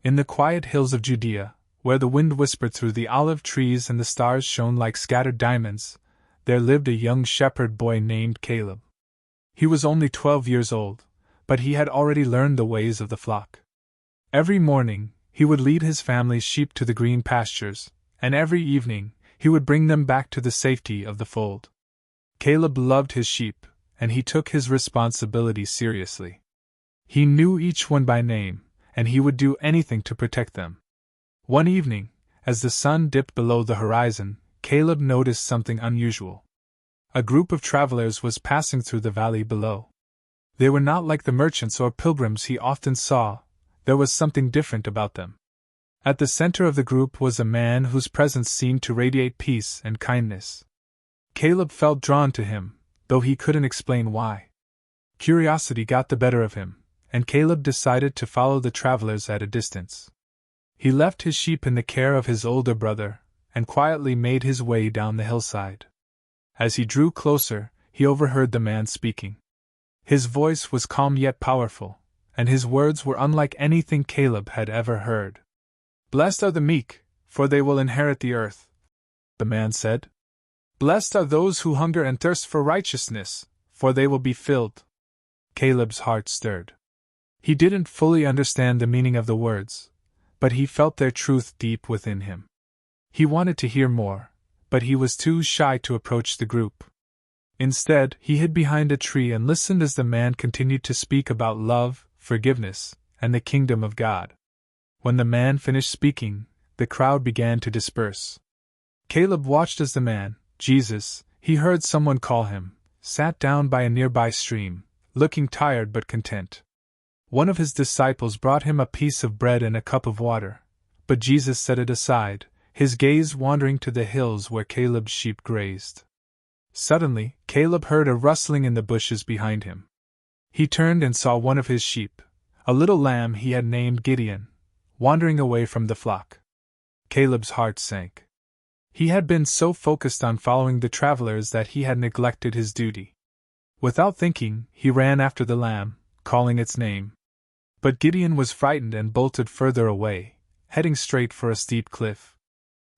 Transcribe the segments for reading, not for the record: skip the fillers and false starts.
In the quiet hills of Judea, where the wind whispered through the olive trees and the stars shone like scattered diamonds, there lived a young shepherd boy named Caleb. He was only 12 years old, but he had already learned the ways of the flock. Every morning, he would lead his family's sheep to the green pastures, and every evening, he would bring them back to the safety of the fold. Caleb loved his sheep, and he took his responsibility seriously. He knew each one by name, and he would do anything to protect them. One evening, as the sun dipped below the horizon, Caleb noticed something unusual. A group of travelers was passing through the valley below. They were not like the merchants or pilgrims he often saw. There was something different about them. At the center of the group was a man whose presence seemed to radiate peace and kindness. Caleb felt drawn to him, though he couldn't explain why. Curiosity got the better of him, and Caleb decided to follow the travelers at a distance. He left his sheep in the care of his older brother, and quietly made his way down the hillside. As he drew closer, he overheard the man speaking. His voice was calm yet powerful, and his words were unlike anything Caleb had ever heard. "Blessed are the meek, for they will inherit the earth," the man said. "Blessed are those who hunger and thirst for righteousness, for they will be filled." Caleb's heart stirred. He didn't fully understand the meaning of the words, but he felt their truth deep within him. He wanted to hear more, but he was too shy to approach the group. Instead, he hid behind a tree and listened as the man continued to speak about love, forgiveness, and the kingdom of God. When the man finished speaking, the crowd began to disperse. Caleb watched as the man, Jesus, he heard someone call him, sat down by a nearby stream, looking tired but content. One of his disciples brought him a piece of bread and a cup of water, but Jesus set it aside, his gaze wandering to the hills where Caleb's sheep grazed. Suddenly, Caleb heard a rustling in the bushes behind him. He turned and saw one of his sheep, a little lamb he had named Gideon, wandering away from the flock. Caleb's heart sank. He had been so focused on following the travelers that he had neglected his duty. Without thinking, he ran after the lamb, calling its name. But Gideon was frightened and bolted further away, heading straight for a steep cliff.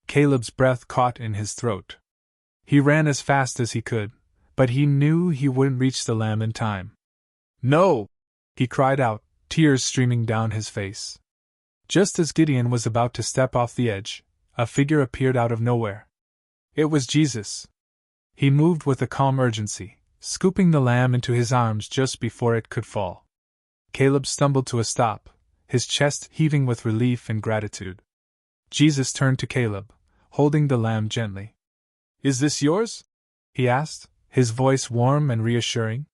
Caleb's breath caught in his throat. He ran as fast as he could, but he knew he wouldn't reach the lamb in time. "No!" he cried out, tears streaming down his face. Just as Gideon was about to step off the edge, a figure appeared out of nowhere. It was Jesus. He moved with a calm urgency, scooping the lamb into his arms just before it could fall. Caleb stumbled to a stop, his chest heaving with relief and gratitude. Jesus turned to Caleb, holding the lamb gently. "Is this yours?" he asked, his voice warm and reassuring.